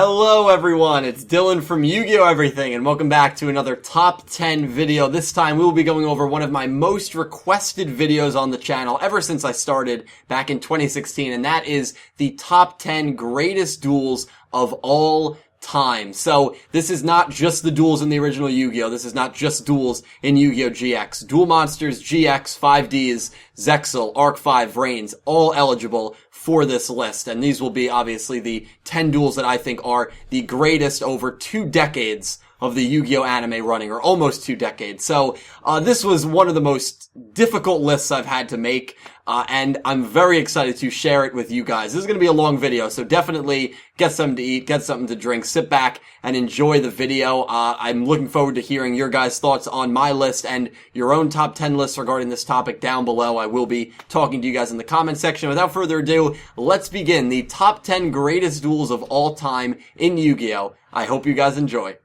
Hello everyone, it's Dylan from Yu-Gi-Oh! Everything, and welcome back to another Top 10 video. This time we will be going over one of my most requested videos on the channel ever since I started back in 2016, and that is the Top 10 Greatest Duels of All Time. So, this is not just the duels in the original Yu-Gi-Oh! This is not just duels in Yu-Gi-Oh! GX. Duel Monsters, GX, 5Ds, Zexal, Arc 5, Reigns, all eligible for this list. And these will be obviously the 10 duels that I think are the greatest over 2 decades of the Yu-Gi-Oh! Anime running, or almost 2 decades. So, this was one of the most difficult lists I've had to make, and I'm very excited to share it with you guys. This is going to be a long video, so definitely get something to eat, get something to drink, sit back and enjoy the video. I'm looking forward to hearing your guys' thoughts on my list and your own top 10 lists regarding this topic down below. I will be talking to you guys in the comment section. Without further ado, let's begin the top 10 greatest duels of all time in Yu-Gi-Oh! I hope you guys enjoy.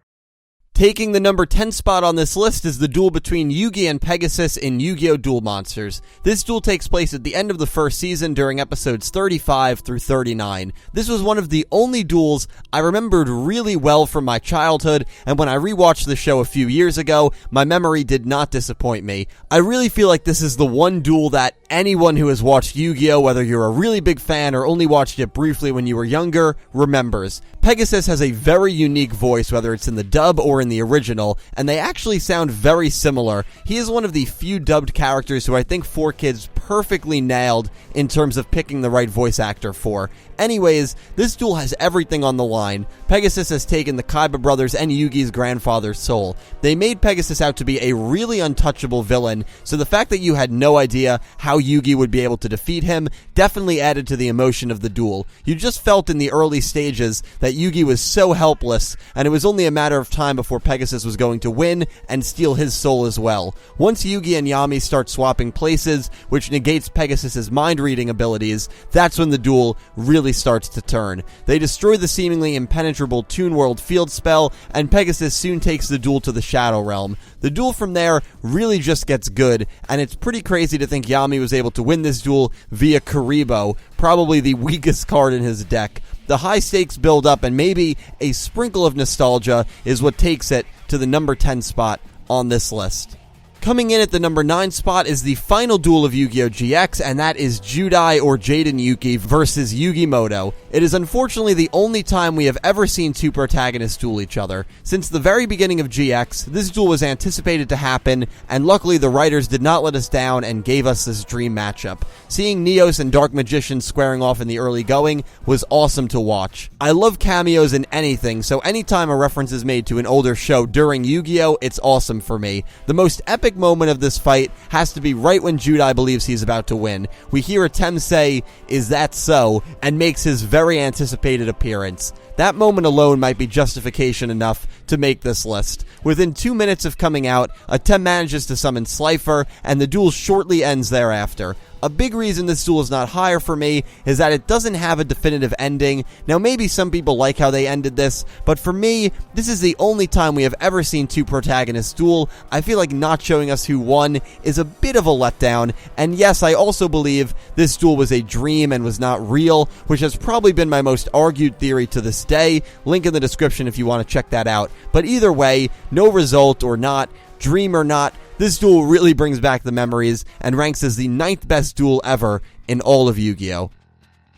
Taking the number 10 spot on this list is the duel between Yugi and Pegasus in Yu-Gi-Oh! Duel Monsters. This duel takes place at the end of the first season during episodes 35 through 39. This was one of the only duels I remembered really well from my childhood, and when I rewatched the show a few years ago, my memory did not disappoint me. I really feel like this is the one duel that anyone who has watched Yu-Gi-Oh!, whether you're a really big fan or only watched it briefly when you were younger, remembers. Pegasus has a very unique voice, whether it's in the dub or in the original, and they actually sound very similar. He is one of the few dubbed characters who I think 4Kids perfectly nailed in terms of picking the right voice actor for. Anyways, this duel has everything on the line. Pegasus has taken the Kaiba brothers and Yugi's grandfather's soul. They made Pegasus out to be a really untouchable villain, so the fact that you had no idea how Yugi would be able to defeat him definitely added to the emotion of the duel. You just felt in the early stages that Yugi was so helpless, and it was only a matter of time before Pegasus was going to win and steal his soul as well. Once Yugi and Yami start swapping places, which negates Pegasus's mind-reading abilities, that's when the duel really starts to turn. They destroy the seemingly impenetrable Toon World field spell, and Pegasus soon takes the duel to the Shadow Realm. The duel from there really just gets good, and it's pretty crazy to think Yami was able to win this duel via Karibo, probably the weakest card in his deck. The high stakes build up, and maybe a sprinkle of nostalgia is what takes it to the number 10 spot on this list. Coming in at the number 9 spot is the final duel of Yu-Gi-Oh! GX, and that is Judai or Jaden Yuki versus Yugimoto. It is unfortunately the only time we have ever seen two protagonists duel each other. Since the very beginning of GX, this duel was anticipated to happen, and luckily the writers did not let us down and gave us this dream matchup. Seeing Neos and Dark Magician squaring off in the early going was awesome to watch. I love cameos in anything, so anytime a reference is made to an older show during Yu-Gi-Oh!, it's awesome for me. The most epic moment of this fight has to be right when Judai believes he's about to win. We hear Atem say, "Is that so?" and makes his very anticipated appearance. That moment alone might be justification enough to make this list. Within 2 minutes of coming out, Atem manages to summon Slifer, and the duel shortly ends thereafter. A big reason this duel is not higher for me is that it doesn't have a definitive ending. Now maybe some people like how they ended this, but for me, this is the only time we have ever seen two protagonists duel. I feel like not showing us who won is a bit of a letdown, and yes, I also believe this duel was a dream and was not real, which has probably been my most argued theory to this day. Link in the description if you want to check that out. But either way, no result or not, dream or not, this duel really brings back the memories and ranks as the 9th best duel ever in all of Yu-Gi-Oh!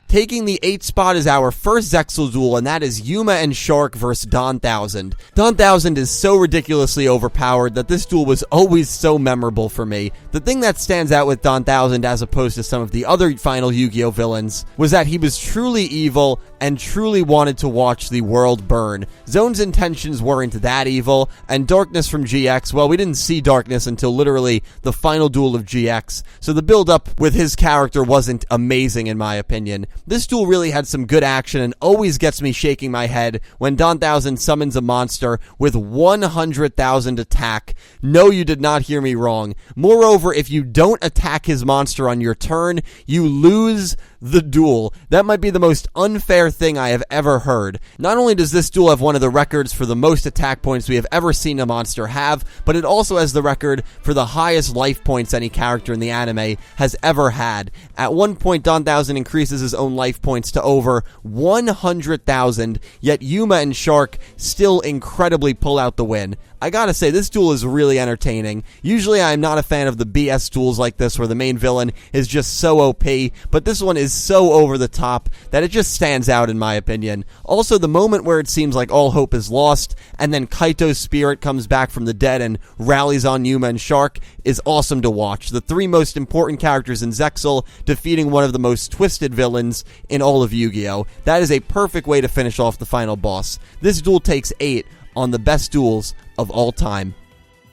Taking the 8th spot is our first Zexal duel, and that is Yuma and Shark vs. Don 1000. Don 1000 is so ridiculously overpowered that this duel was always so memorable for me. The thing that stands out with Don 1000 as opposed to some of the other final Yu-Gi-Oh! Villains was that he was truly evil and truly wanted to watch the world burn. Zone's intentions weren't that evil, and Darkness from GX, well, we didn't see Darkness until literally the final duel of GX, so the build-up with his character wasn't amazing in my opinion. This duel really had some good action and always gets me shaking my head when Don 1000 summons a monster with 100,000 attack. No, you did not hear me wrong. Moreover, if you don't attack his monster on your turn, you lose the duel. That might be the most unfair thing I have ever heard. Not only does this duel have one of the records for the most attack points we have ever seen a monster have, but it also has the record for the highest life points any character in the anime has ever had. At one point, Don Thousand increases his own life points to over 100,000, yet Yuma and Shark still incredibly pull out the win. I gotta say, this duel is really entertaining. Usually I am not a fan of the BS duels like this where the main villain is just so OP, but this one is so over the top that it just stands out in my opinion. Also, the moment where it seems like all hope is lost, and then Kaito's spirit comes back from the dead and rallies on Yuma and Shark is awesome to watch. The three most important characters in Zexal defeating one of the most twisted villains in all of Yu-Gi-Oh! That is a perfect way to finish off the final boss. This duel takes 8 on the best duels of all time.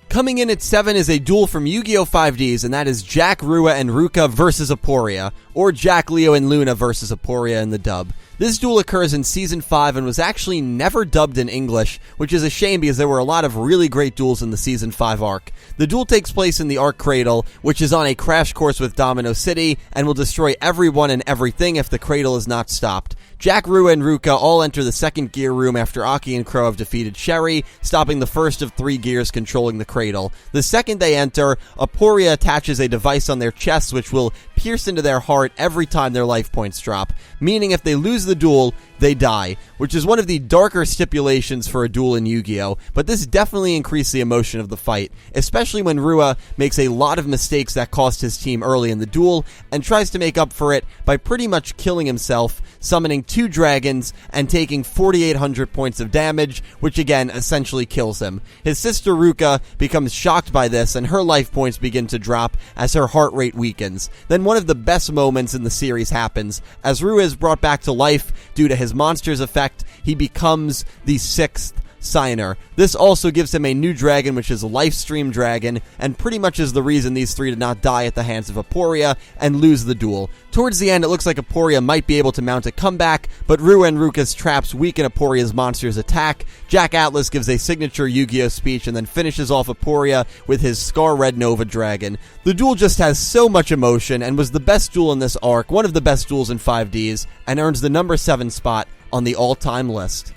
Coming in at 7 is a duel from Yu-Gi-Oh! 5Ds, and that is Jack, Rua, and Ruka versus Aporia, or Jack, Leo, and Luna versus Aporia in the dub. This duel occurs in Season 5 and was actually never dubbed in English, which is a shame because there were a lot of really great duels in the Season 5 arc. The duel takes place in the Arc Cradle, which is on a crash course with Domino City, and will destroy everyone and everything if the cradle is not stopped. Jack, Rua, and Ruka all enter the second gear room after Aki and Crow have defeated Sherry, stopping the first of 3 gears controlling the cradle. The second they enter, Aporia attaches a device on their chests which will pierce into their heart every time their life points drop, meaning if they lose the duel, they die, which is one of the darker stipulations for a duel in Yu-Gi-Oh!, but this definitely increased the emotion of the fight, especially when Rua makes a lot of mistakes that cost his team early in the duel, and tries to make up for it by pretty much killing himself, summoning 2 dragons, and taking 4,800 points of damage, which again essentially kills him. His sister Ruka becomes shocked by this, and her life points begin to drop as her heart rate weakens. Then one of the best moments in the series happens. As Rua is brought back to life due to his monster's effect, he becomes the 6th Signer. This also gives him a new dragon, which is Lifestream Dragon, and pretty much is the reason these 3 did not die at the hands of Aporia and lose the duel. Towards the end, it looks like Aporia might be able to mount a comeback, but Rua and Ruka's traps weaken Aporia's monster's attack. Jack Atlas gives a signature Yu-Gi-Oh! Speech and then finishes off Aporia with his Scar Red Nova Dragon. The duel just has so much emotion and was the best duel in this arc, one of the best duels in 5Ds, and earns the number 7 spot on the all-time list.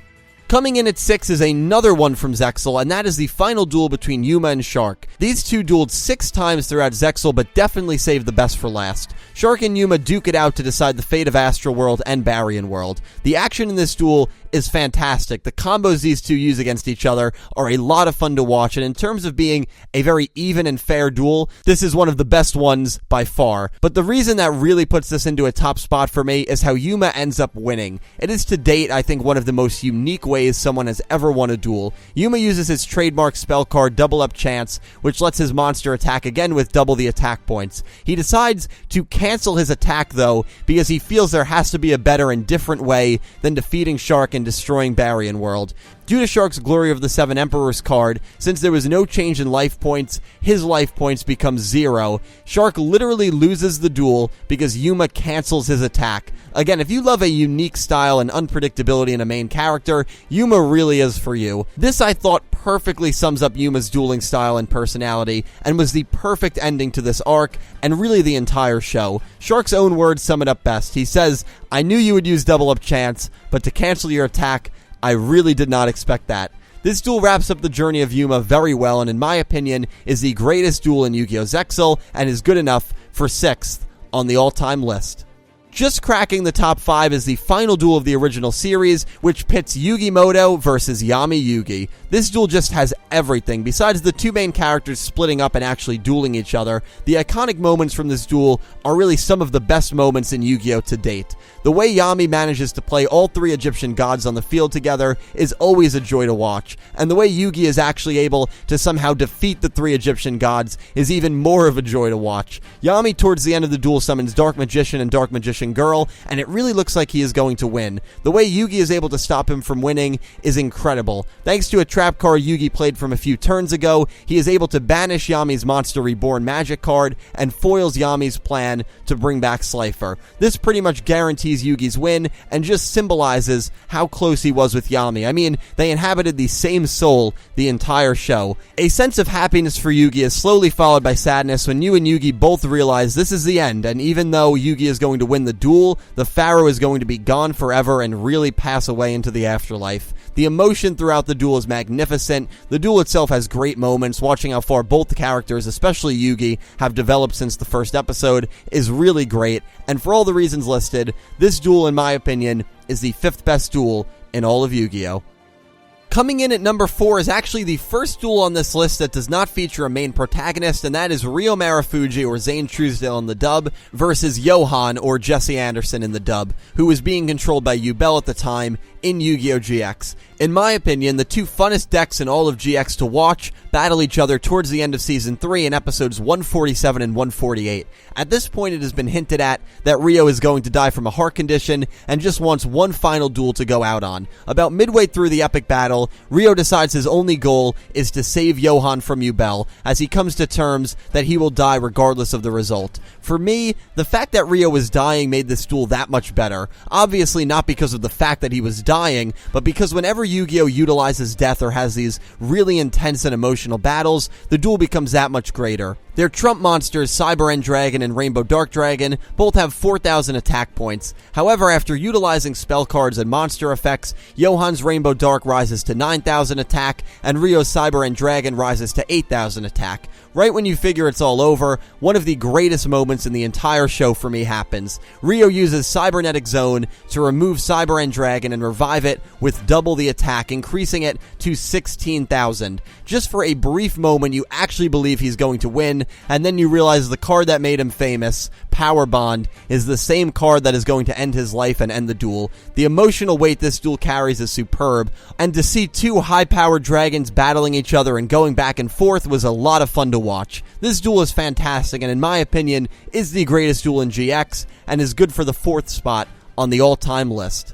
Coming in at 6 is another one from Zexal, and that is the final duel between Yuma and Shark. These two dueled 6 times throughout Zexal, but definitely saved the best for last. Shark and Yuma duke it out to decide the fate of Astral World and Baryon World. The action in this duel is fantastic. The combos these two use against each other are a lot of fun to watch, and in terms of being a very even and fair duel, this is one of the best ones by far. But the reason that really puts this into a top spot for me is how Yuma ends up winning. It is to date, I think, one of the most unique ways someone has ever won a duel. Yuma uses his trademark spell card Double Up Chance, which lets his monster attack again with double the attack points. He decides to cancel his attack though, because he feels there has to be a better and different way than defeating Shark and destroying Baryon World. Due to Shark's Glory of the Seven Emperors card, since there was no change in life points, his life points become 0. Shark literally loses the duel because Yuma cancels his attack. Again, if you love a unique style and unpredictability in a main character, Yuma really is for you. This, I thought, perfectly sums up Yuma's dueling style and personality, and was the perfect ending to this arc, and really the entire show. Shark's own words sum it up best. He says, "I knew you would use Double Up Chance, but to cancel your attack, I really did not expect that." This duel wraps up the journey of Yuma very well, and in my opinion, is the greatest duel in Yu-Gi-Oh! Zexal, and is good enough for 6th on the all-time list. Just cracking the top 5 is the final duel of the original series, which pits Yugi Moto versus Yami Yugi. This duel just has everything. Besides the 2 main characters splitting up and actually dueling each other, the iconic moments from this duel are really some of the best moments in Yu-Gi-Oh! To date. The way Yami manages to play all 3 Egyptian gods on the field together is always a joy to watch, and the way Yugi is actually able to somehow defeat the 3 Egyptian gods is even more of a joy to watch. Yami towards the end of the duel summons Dark Magician and Dark Magician Girl, and it really looks like he is going to win. The way Yugi is able to stop him from winning is incredible. Thanks to a trap card Yugi played from a few turns ago, he is able to banish Yami's Monster Reborn magic card and foils Yami's plan to bring back Slifer. This pretty much guarantees Yugi's win and just symbolizes how close he was with Yami. I mean, they inhabited the same soul the entire show. A sense of happiness for Yugi is slowly followed by sadness when you and Yugi both realize this is the end, and even though Yugi is going to win the the duel, the pharaoh is going to be gone forever and really pass away into the afterlife. The emotion throughout the duel is magnificent. The duel itself has great moments. Watching how far both the characters, especially Yugi, have developed since the first episode is really great. And for all the reasons listed, this duel, in my opinion, is the 5th best duel in all of Yu-Gi-Oh! Coming in at number 4 is actually the first duel on this list that does not feature a main protagonist, and that is Ryo Marufuji, or Zane Truesdale in the dub, versus Johan, or Jesse Anderson in the dub, who was being controlled by Yubel at the time in Yu-Gi-Oh! GX. In my opinion, the two funnest decks in all of GX to watch battle each other towards the end of Season 3 in episodes 147 and 148. At this point, it has been hinted at that Ryo is going to die from a heart condition and just wants one final duel to go out on. About midway through the epic battle, Ryo decides his only goal is to save Johan from Yubel, as he comes to terms that he will die regardless of the result. For me, the fact that Ryo was dying made this duel that much better. Obviously not because of the fact that he was dying, but because whenever Yu-Gi-Oh! Utilizes death or has these really intense and emotional battles, the duel becomes that much greater. Their trump monsters, Cyber End Dragon and Rainbow Dark Dragon, both have 4,000 attack points. However, after utilizing spell cards and monster effects, Johan's Rainbow Dark rises to 9,000 attack, and Ryo's Cyber End Dragon rises to 8,000 attack. Right when you figure it's all over, one of the greatest moments in the entire show for me happens. Ryo uses Cybernetic Zone to remove Cyber End Dragon and revive it with double the attack, increasing it to 16,000. Just for a brief moment, you actually believe he's going to win, and then you realize the card that made him famous, Power Bond, is the same card that is going to end his life and end the duel. The emotional weight this duel carries is superb, and to see two high-powered dragons battling each other and going back and forth was a lot of fun to watch. This duel is fantastic, and in my opinion, is the greatest duel in GX, and is good for the 4th spot on the all-time list.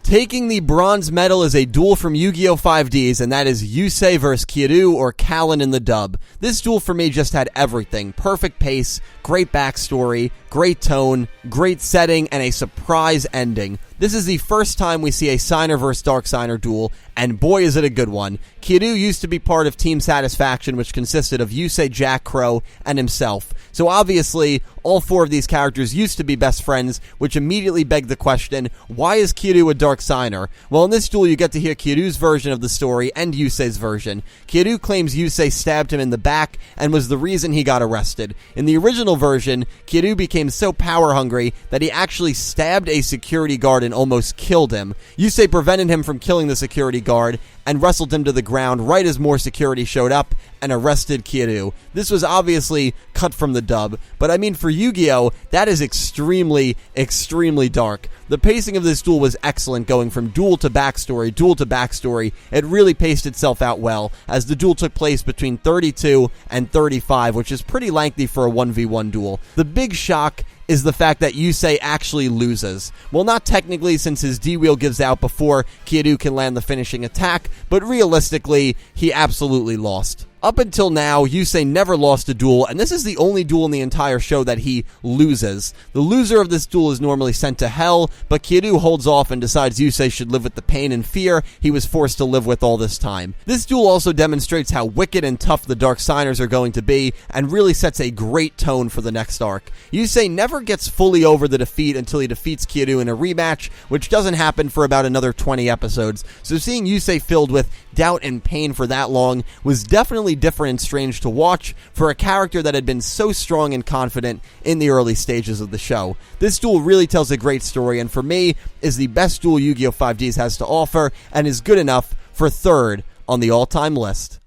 Taking the bronze medal is a duel from Yu-Gi-Oh! 5Ds, and that is Yusei vs. Kiryu, or Kalin in the dub. This duel for me just had everything. Perfect pace, great backstory, great tone, great setting, and a surprise ending. This is the first time we see a Signer vs. Dark Signer duel, and boy is it a good one. Kiryu used to be part of Team Satisfaction, which consisted of Yusei, Jack Crow, and himself. So obviously, all 4 of these characters used to be best friends, which immediately begged the question, why is Kiryu a Dark Signer? Well, in this duel you get to hear Kiryu's version of the story and Yusei's version. Kiryu claims Yusei stabbed him in the back and was the reason he got arrested. In the original version, Kiryu became so power-hungry that he actually stabbed a security guard and almost killed him. Yusei prevented him from killing the security guard and wrestled him to the ground right as more security showed up and arrested Kiryu. This was obviously cut from the dub, but I mean, for Yu-Gi-Oh! That is extremely, extremely dark. The pacing of this duel was excellent, going from duel to backstory. It really paced itself out well, as the duel took place between 32 and 35, which is pretty lengthy for a 1v1 duel. The big shock is the fact that Yusei actually loses. Well, not technically, since his D-wheel gives out before Kiryu can land the finishing attack, but realistically, he absolutely lost. Up until now, Yusei never lost a duel, and this is the only duel in the entire show that he loses. The loser of this duel is normally sent to hell, but Kiryu holds off and decides Yusei should live with the pain and fear he was forced to live with all this time. This duel also demonstrates how wicked and tough the Dark Signers are going to be, and really sets a great tone for the next arc. Yusei never gets fully over the defeat until he defeats Kiryu in a rematch, which doesn't happen for about another 20 episodes, so seeing Yusei filled with doubt and pain for that long was definitely different and strange to watch for a character that had been so strong and confident in the early stages of the show. This duel really tells a great story, and for me, is the best duel Yu-Gi-Oh! 5Ds has to offer, and is good enough for 3rd on the all-time list.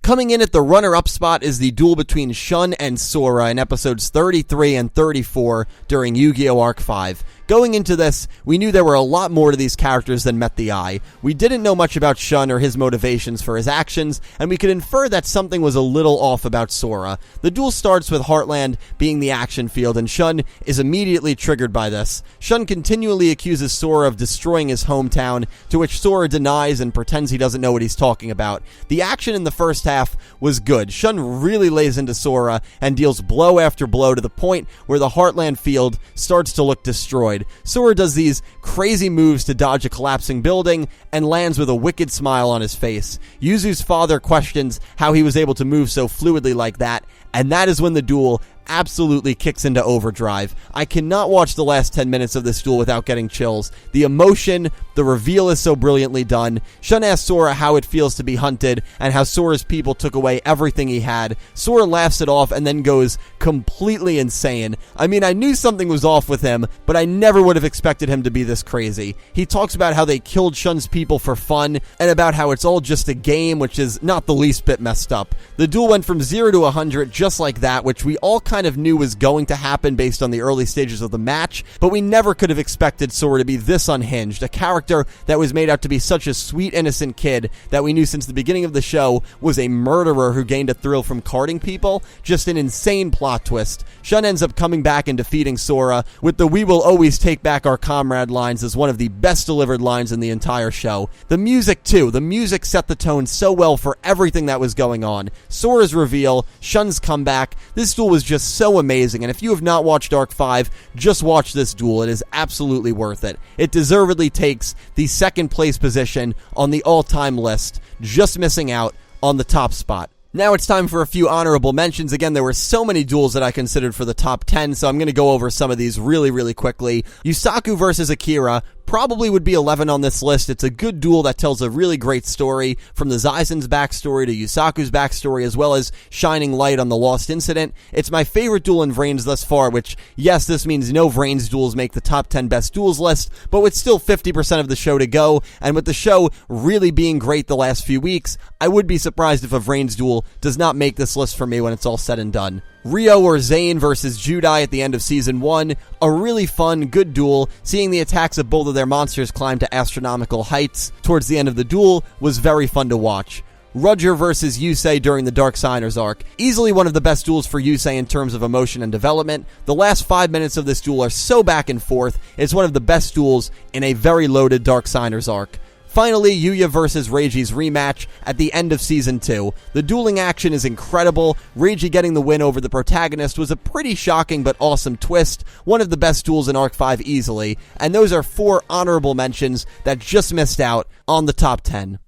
Coming in at the runner-up spot is the duel between Shun and Sora in episodes 33 and 34 during Yu-Gi-Oh! Arc 5. Going into this, we knew there were a lot more to these characters than met the eye. We didn't know much about Shun or his motivations for his actions, and we could infer that something was a little off about Sora. The duel starts with Heartland being the action field, and Shun is immediately triggered by this. Shun continually accuses Sora of destroying his hometown, to which Sora denies and pretends he doesn't know what he's talking about. The action in the first half was good. Shun really lays into Sora and deals blow after blow to the point where the Heartland field starts to look destroyed. Sora does these crazy moves to dodge a collapsing building and lands with a wicked smile on his face. Yuzu's father questions how he was able to move so fluidly like that, and that is when the duel absolutely kicks into overdrive. I cannot watch the last 10 minutes of this duel without getting chills. The emotion, the reveal is so brilliantly done. Shun asks Sora how it feels to be hunted and how Sora's people took away everything he had. Sora laughs it off and then goes completely insane. I mean, I knew something was off with him, but I never would have expected him to be this crazy. He talks about how they killed Shun's people for fun and about how it's all just a game, which is not the least bit messed up. The duel went from 0 to 100 just like that, which we all kind of knew was going to happen based on the early stages of the match, but we never could have expected Sora to be this unhinged, a character that was made out to be such a sweet, innocent kid that we knew since the beginning of the show was a murderer who gained a thrill from carding people. Just an insane plot twist. Shun ends up coming back and defeating Sora with the "we will always take back our comrade" lines as one of the best delivered lines in the entire show. The music too, the music set the tone so well for everything that was going on. Sora's reveal, Shun's comeback, this duel was just so amazing, and if you have not watched Arc 5, just watch this duel. It is absolutely worth it. It deservedly takes the second place position on the all-time list, just missing out on the top spot. Now it's time for a few honorable mentions. Again, there were so many duels that I considered for the top 10, so I'm going to go over some of these really quickly. Yusaku versus Akira probably would be 11 on this list. It's a good duel that tells a really great story, from the Zaisen's backstory to Yusaku's backstory, as well as shining light on the Lost Incident. It's my favorite duel in Vrains thus far, which, yes, this means no Vrains duels make the top 10 best duels list, but with still 50% of the show to go, and with the show really being great the last few weeks, I would be surprised if a Vrains duel does not make this list for me when it's all said and done. Ryo or Zane versus Judai at the end of Season 1, a really fun, good duel. Seeing the attacks of both of their monsters climb to astronomical heights towards the end of the duel was very fun to watch. Roger versus Yusei during the Dark Signers arc. Easily one of the best duels for Yusei in terms of emotion and development. The last 5 minutes of this duel are so back and forth. It's one of the best duels in a very loaded Dark Signers arc. Finally, Yugioh versus Reiji's rematch at the end of Season 2. The dueling action is incredible. Reiji getting the win over the protagonist was a pretty shocking but awesome twist. One of the best duels in Arc 5 easily. And those are 4 honorable mentions that just missed out on the top 10.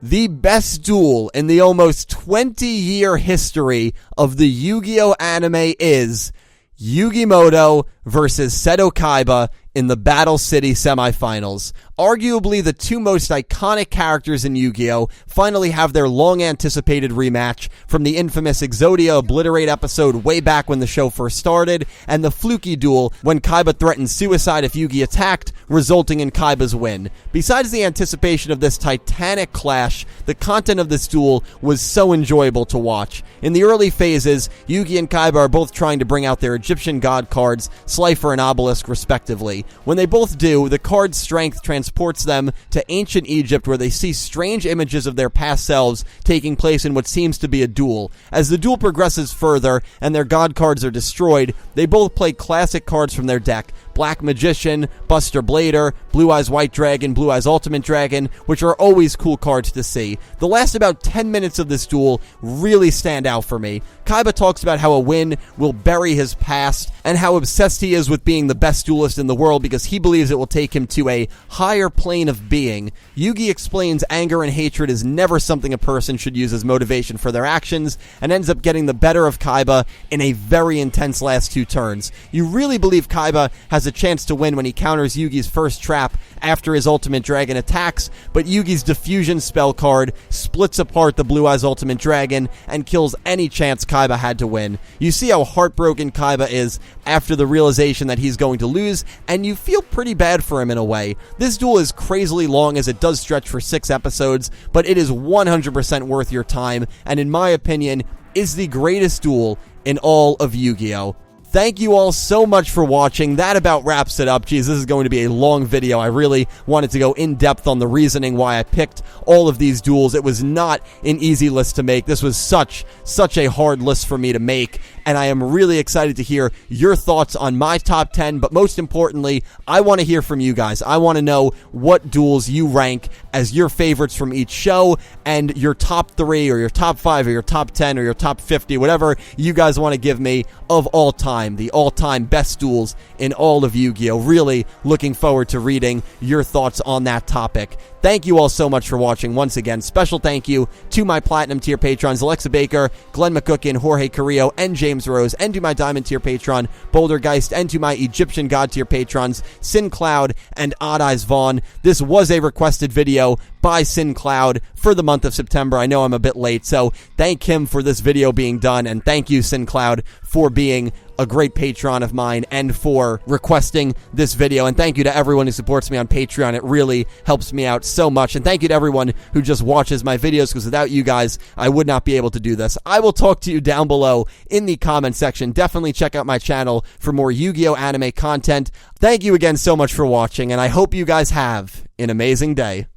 The best duel in the almost 20-year history of the Yu-Gi-Oh! Anime is Yugimoto versus Seto Kaiba in the Battle City semifinals. Arguably the two most iconic characters in Yu-Gi-Oh! Finally have their long-anticipated rematch from the infamous Exodia Obliterate episode way back when the show first started, and the fluky duel when Kaiba threatened suicide if Yugi attacked, resulting in Kaiba's win. Besides the anticipation of this titanic clash, the content of this duel was so enjoyable to watch. In the early phases, Yugi and Kaiba are both trying to bring out their Egyptian god cards, Slifer and Obelisk respectively. When they both do, the card's strength transports them to ancient Egypt, where they see strange images of their past selves taking place in what seems to be a duel. As the duel progresses further and their god cards are destroyed, they both play classic cards from their deck: Black Magician, Buster Blader, Blue Eyes White Dragon, Blue Eyes Ultimate Dragon, which are always cool cards to see. The last about 10 minutes of this duel really stand out for me. Kaiba talks about how a win will bury his past and how obsessed he is with being the best duelist in the world because he believes it will take him to a higher plane of being. Yugi explains anger and hatred is never something a person should use as motivation for their actions, and ends up getting the better of Kaiba in a very intense last 2 turns. You really believe Kaiba has a chance to win when he counters Yugi's first trap after his Ultimate Dragon attacks, but Yugi's Diffusion spell card splits apart the Blue Eyes Ultimate Dragon and kills any chance Kaiba had to win. You see how heartbroken Kaiba is after the realization that he's going to lose, and you feel pretty bad for him in a way. This duel is crazily long as it does stretch for 6 episodes, but it is 100% worth your time, and in my opinion, is the greatest duel in all of Yu-Gi-Oh! Thank you all so much for watching. That about wraps it up. Geez, this is going to be a long video. I really wanted to go in depth on the reasoning why I picked all of these duels. It was not an easy list to make. This was such a hard list for me to make, and I am really excited to hear your thoughts on my top 10, but most importantly, I want to hear from you guys. I want to know what duels you rank as your favorites from each show, and your top 3 or your top 5 or your top 10 or your top 50, whatever you guys want to give me of all time. time, the all-time best duels in all of Yu-Gi-Oh! Really looking forward to reading your thoughts on that topic. Thank you all so much for watching. Once again, special thank you to my Platinum tier patrons, Alexa Baker, Glen McGookin, Jorge Carrillo, and James Rose, and to my Diamond tier patron, Bouldergeist, and to my Egyptian God tier patrons, Syn Cloud and Odd Eyes Vaughn. This was a requested video by Syn Cloud for the month of September. I know I'm a bit late, so thank him for this video being done, and thank you, Syn Cloud, for being a great patron of mine and for requesting this video. And thank you to everyone who supports me on Patreon. It really helps me out so much. And thank you to everyone who just watches my videos, because without you guys, I would not be able to do this. I will talk to you down below in the comment section. Definitely check out my channel for more Yu-Gi-Oh! Anime content. Thank you again so much for watching, and I hope you guys have an amazing day.